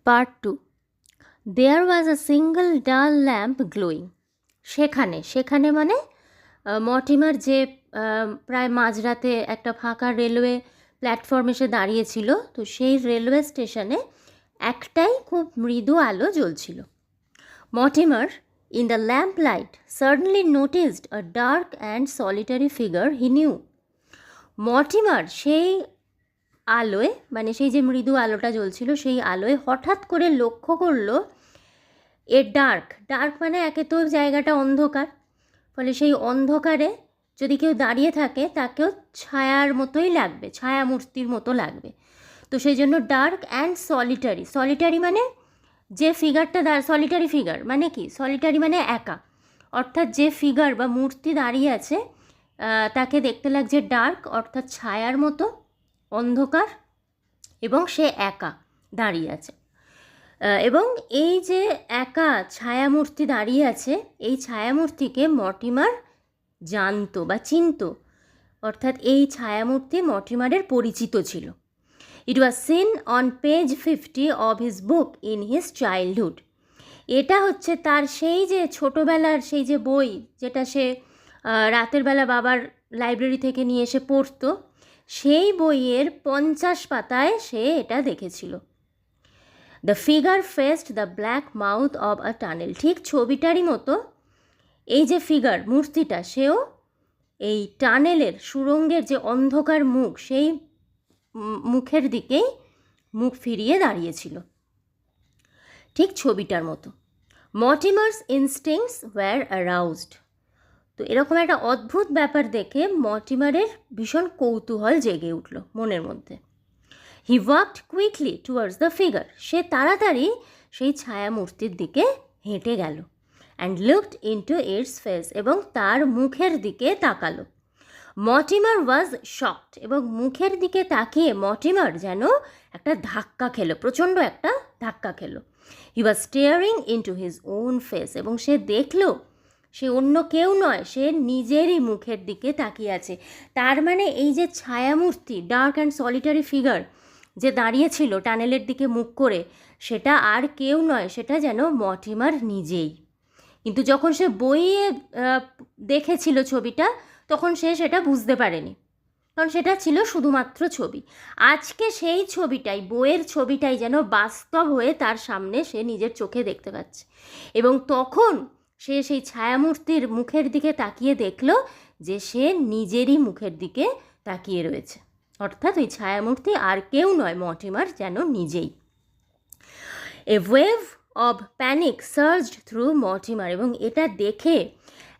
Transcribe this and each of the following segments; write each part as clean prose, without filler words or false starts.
Part 2. There was a single dull lamp glowing. সেখানে মানে Mortimer যে প্রায় মাঝরাতে একটা ফাঁকা রেলওয়ে প্ল্যাটফর্মে সে দাঁড়িয়েছিল, তো সেই রেলওয়ে স্টেশনে একটাই খুব মৃদু আলো জ্বলছিল। Mortimer in the lamplight suddenly noticed a dark and solitary figure he knew. Mortimer সেই আলোয়, মানে সেই যে মৃদু আলোটা জ্বলছিল সেই আলোয় হঠাৎ করে লক্ষ্য করলো ডার্ক মানে একে তো জায়গাটা অন্ধকার, ফলে সেই অন্ধকারে যদি কেউ দাঁড়িয়ে থাকে তাকেও ছায়ার মতোই লাগবে, ছায়ামূর্তির মতো লাগবে। তো সেই জন্য ডার্ক অ্যান্ড সলিটারি মানে যে ফিগারটা সলিটারি ফিগার মানে কি, সলিটারি মানে একা, অর্থাৎ যে ফিগার বা মূর্তি দাঁড়িয়ে আছে তাকে দেখতে লাগছে ডার্ক অর্থাৎ ছায়ার মতো, অন্ধকার, এবং সে একা দাঁড়িয়ে আছে। এবং এই যে একা ছায়ামূর্তি দাঁড়িয়ে আছে, এই ছায়ামূর্তিকে মর্টিমার জানতো বা চিনত, অর্থাৎ এই ছায়ামূর্তি মর্টিমারের পরিচিত ছিল। It was seen on page 50 of his book in his childhood. এটা হচ্ছে তার সেই যে ছোটোবেলার সেই যে বই, যেটা সে রাতের বেলা বাবার লাইব্রেরি থেকে নিয়ে এসে পড়তো, সেই বইয়ের 50 পাতায় সে এটা দেখেছিল। The figure faced the black mouth of a tunnel. ঠিক ছবিটারই মতো এই যে ফিগার, মূর্তিটা, সেও এই টানেলের, সুড়ঙ্গের যে অন্ধকার মুখ, সেই মুখের দিকেই মুখ ফিরিয়ে দাঁড়িয়েছিল, ঠিক ছবিটার মতো। মর্টিমার্স ইনস্টিংস ওয়্যার অ্যারাউজড। তো এরকম একটা অদ্ভুত ব্যাপার দেখে মর্টিমারের ভীষণ কৌতূহল জেগে উঠল মনের মধ্যে। He walked quickly towards the figure. সে তাড়াতাড়ি সেই ছায়ামূর্তির দিকে হেঁটে গেল। And looked into its face, এবং তার মুখের দিকে তাকালো। মর্টিমার ওয়াজ শকড, এবং মুখের দিকে তাকিয়ে মর্টিমার যেন একটা ধাক্কা খেলো, প্রচণ্ড একটা ধাক্কা খেলো। He was staring into his own face, এবং সে দেখলো সে অন্য কেউ নয়, সে নিজেরই মুখের দিকে তাকিয়ে আছে। তার মানে এই যে ছায়ামূর্তি, ডার্ক অ্যান্ড সলিটারি ফিগার যে দাঁড়িয়েছিল টানেলের দিকে মুখ করে, সেটা আর কেউ নয়, সেটা যেন মর্টিমার নিজেই। কিন্তু যখন সে বইয়ে দেখেছিল ছবিটা, তখন সে সেটা বুঝতে পারেনি, কারণ সেটা ছিল শুধুমাত্র ছবি। আজকে সেই ছবিটাই, বইয়ের ছবিটাই যেন বাস্তব হয়ে তার সামনে সে নিজের চোখে দেখতে পাচ্ছে। এবং তখন সে সেই ছায়ামূর্তির মুখের দিকে তাকিয়ে দেখল যে সে নিজেরই মুখের দিকে তাকিয়ে রয়েছে, অর্থাৎ ওই ছায়ামূর্তি আর কেউ নয়, মর্টিমার যেন নিজেই। A wave of panic surged through Mortimer, এবং এটা দেখে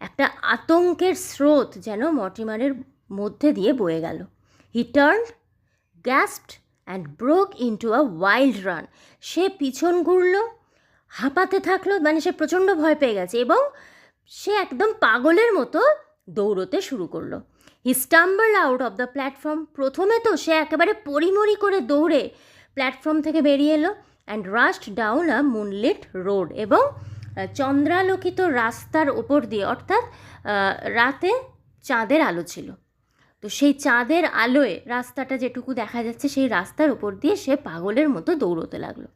একটা আতঙ্কের স্রোত যেন মর্টিমারের মধ্যে দিয়ে বয়ে গেল। He turned, gasped and broke into a wild run. সে পিছন ঘুরল, হাঁপাতে থাকলো, মানে সে প্রচণ্ড ভয় পেয়ে গেছে, এবং সে একদম পাগলের মতো দৌড়তে শুরু করলো। হি স্টাম্বলড আউট অফ দ্য প্ল্যাটফর্ম। প্রথমে তো সে একেবারে পরিমরি করে দৌড়ে প্ল্যাটফর্ম থেকে বেরিয়ে এলো। And রাশড down a moonlit road, এবং চন্দ্রালোকিত রাস্তার ওপর দিয়ে, অর্থাৎ রাতে চাঁদের আলো ছিল, তো সেই চাঁদের আলোয় রাস্তাটা যেটুকু দেখা যাচ্ছে সেই রাস্তার উপর দিয়ে সে পাগলের মতো দৌড়তে লাগলো।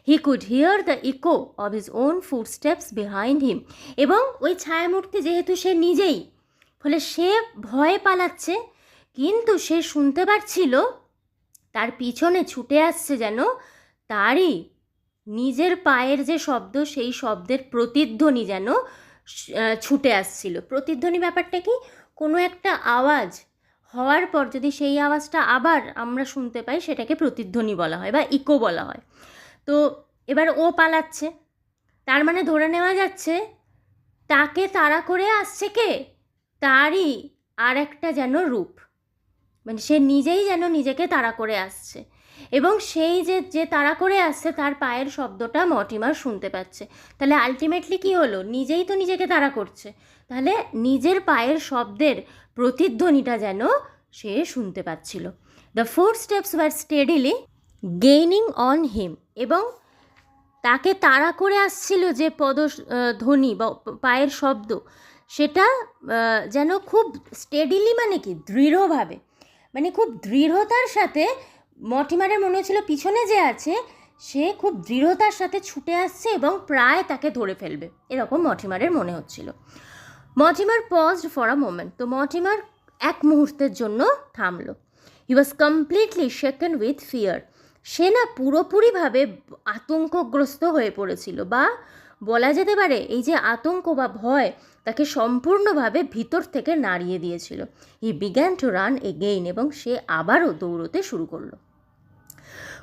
He could hear the echo of his own footsteps behind him, এবং ওই ছায়ামূর্তি যেহেতু সে নিজেই, ফলে সে ভয়ে পালাচ্ছে, কিন্তু সে শুনতে পারছিল তার পিছনে ছুটে আসছে যেন তারই নিজের পায়ের যে শব্দ, সেই শব্দের প্রতিধ্বনি যেন ছুটে আসছিল। প্রতিধ্বনি ব্যাপারটা কি, কোনো একটা আওয়াজ হওয়ার পর যদি সেই আওয়াজটা আবার আমরা শুনতে পাই, সেটাকে প্রতিধ্বনি বলা হয় বা ইকো বলা হয়। তো এবার ও পালাচ্ছে, তার মানে ধরে নেওয়া যাচ্ছে তাকে তাড়া করে আসছে কে, তারই আর একটা যেন রূপ, মানে সে নিজেই যেন নিজেকে তাড়া করে আসছে, এবং সেই যে তাড়া করে আসছে তার পায়ের শব্দটা মর্টিমার শুনতে পাচ্ছে। তাহলে আলটিমেটলি কি হলো, নিজেই তো নিজেকে তাড়া করছে, তাহলে নিজের পায়ের শব্দের প্রতিধ্বনিটা যেন সে শুনতে পাচ্ছিল। The footsteps were steadily gaining on him, এবং তাকে তাড়া করে আসছিল যে পদধ্বনি বা পায়ের শব্দ, সেটা যেন খুব স্টেডিলি, মানে কি দৃঢ়ভাবে, মানে খুব দৃঢ়তার সাথে মর্টিমারের মনে হচ্ছিল পিছনে যে আছে সে খুব দৃঢ়তার সাথে ছুটে আসছে এবং প্রায় তাকে ধরে ফেলবে, এরকম মর্টিমারের মনে হচ্ছিল। Mortimer paused for a moment, তো মর্টিমার এক মুহূর্তের জন্য থামলো। He was completely shaken with fear, সে না পুরোপুরিভাবে আতঙ্কগ্রস্ত হয়ে পড়েছিল, বা বলা যেতে পারে এই যে আতঙ্ক বা ভয় তাকে সম্পূর্ণভাবে ভিতর থেকে নাড়িয়ে দিয়েছিল। He began to run again, এবং সে আবারও দৌড়তে শুরু করলো।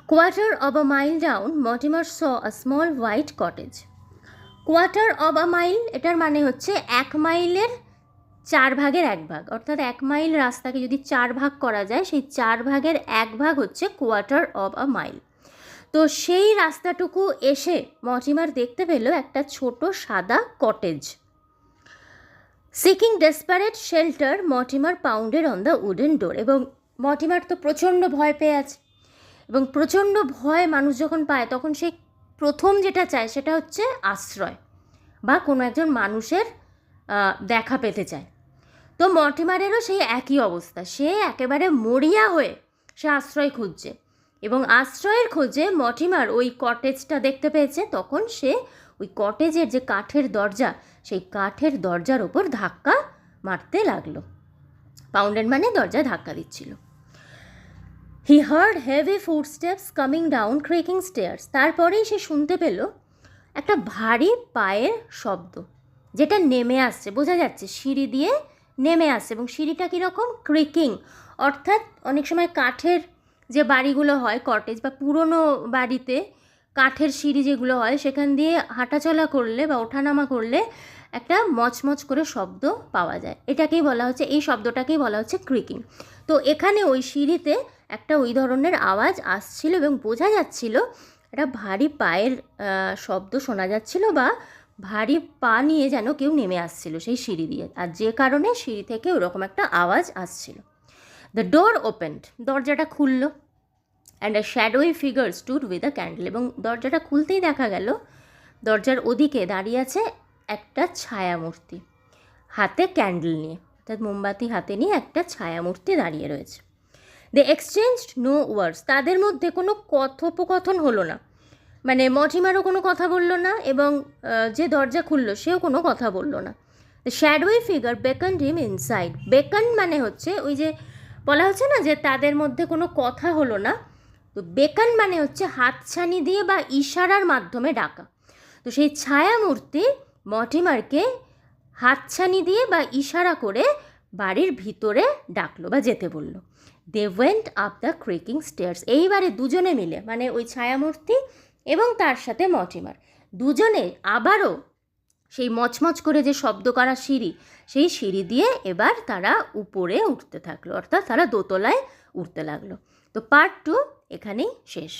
Quarter of a mile down Mortimer saw a small white cottage. Quarter of a mile, এটার মানে হচ্ছে 1 মাইলের 4 ভাগের 1 ভাগ, অর্থাৎ 1 মাইল রাস্তাকে যদি 4 ভাগ করা যায়, সেই 4 ভাগের 1 ভাগ হচ্ছে কোয়ার্টার অব আ মাইল। তো সেই রাস্তাটুকু এসে মর্টিমার দেখতে পেল একটা ছোট সাদা কটেজ। Seeking desperate shelter Mortimer pounded on the wooden door, এবং মর্টিমার তো প্রচণ্ড ভয় পেয়ে আছে, এবং প্রচণ্ড ভয় মানুষ যখন পায় তখন সে প্রথম যেটা চায় সেটা হচ্ছে আশ্রয়, বা কোনো একজন মানুষের দেখা পেতে চায়। তো মর্টিমারেরও সেই একই অবস্থা, সে একেবারে মরিয়া হয়ে সে আশ্রয় খুঁজছে, এবং আশ্রয়ের খোঁজে মর্টিমার ওই কটেজটা দেখতে পেয়েছে। তখন সে ওই কটেজের যে কাঠের দরজা, সেই কাঠের দরজার ওপর ধাক্কা মারতে লাগলো। পাউন্ডেড মানে দরজা ধাক্কা দিচ্ছিল। He heard heavy footsteps coming down creaking stairs, তারপরেই সে শুনতে পেল একটা ভারী পায়ের শব্দ, যেটা নেমে আসছে, বোঝা যাচ্ছে সিঁড়ি দিয়ে নেমে আসছে, এবং সিঁড়িটা কীরকম ক্রিকিং, অর্থাৎ অনেক সময় কাঠের যে বাড়িগুলো হয় কটেজ বা পুরনো বাড়িতে কাঠের সিঁড়ি যেগুলো হয় সেখান দিয়ে হাঁটাচলা করলে বা ওঠানামা করলে একটা মচমচ করে শব্দ পাওয়া যায়, এটাকেই বলা হচ্ছে, এই শব্দটাকেই বলা হচ্ছে ক্রিকিং। তো এখানে ওই সিঁড়িতে একটা ওই ধরনের আওয়াজ আসছিল, এবং বোঝা যাচ্ছিল একটা ভারী পায়ের শব্দ শোনা যাচ্ছিল, বা ভারী পা নিয়ে যেন কেউ নেমে আসছিল সেই সিঁড়ি দিয়ে, আর যে কারণে সিঁড়ি থেকে ওরকম একটা আওয়াজ আসছিল। দ্য ডোর ওপেন্ড, দরজাটা খুললো, and a shadowy figure stood with a candle, এবং দরজাটা খুলতেই দেখা গেল দরজার ওদিকে দাঁড়িয়ে আছে একটা ছায়ামূর্তি, হাতে ক্যান্ডেল নিয়ে, অর্থাৎ মোমবাতি হাতে নিয়ে একটা ছায়ামূর্তি দাঁড়িয়ে রয়েছে। দে এক্সচেঞ্জড নো ওয়ার্ডস, তাদের মধ্যে কোনো কথোপকথন হলো না, মানে মর্টিমারও কোনো কথা বললো না, এবং যে দরজা খুললো সেও কোনো কথা বললো না। The shadowy figure beckoned him inside, beckon মানে হচ্ছে ওই যে বলা হচ্ছে না যে তাদের মধ্যে কোনো কথা হলো না, তো বেকন মানে হচ্ছে হাতছানি দিয়ে বা ইশারার মাধ্যমে ডাকা। তো সেই ছায়ামূর্তি মর্টিমারকে হাতছানি দিয়ে বা ইশারা করে বাড়ির ভিতরে ডাকলো বা যেতে বলল। They went up the creaking stairs, এইবারে দুজনে মিলে, মানে ওই ছায়ামূর্তি এবং তার সাথে মর্টিমার, দুজনে আবারও সেই মচমচ করে যে শব্দ করা সিঁড়ি, সেই সিঁড়ি দিয়ে এবার তারা উপরে উঠতে থাকলো, অর্থাৎ তারা দোতলায় উঠতে লাগলো। তো পার্ট 2 এখানেই শেষ।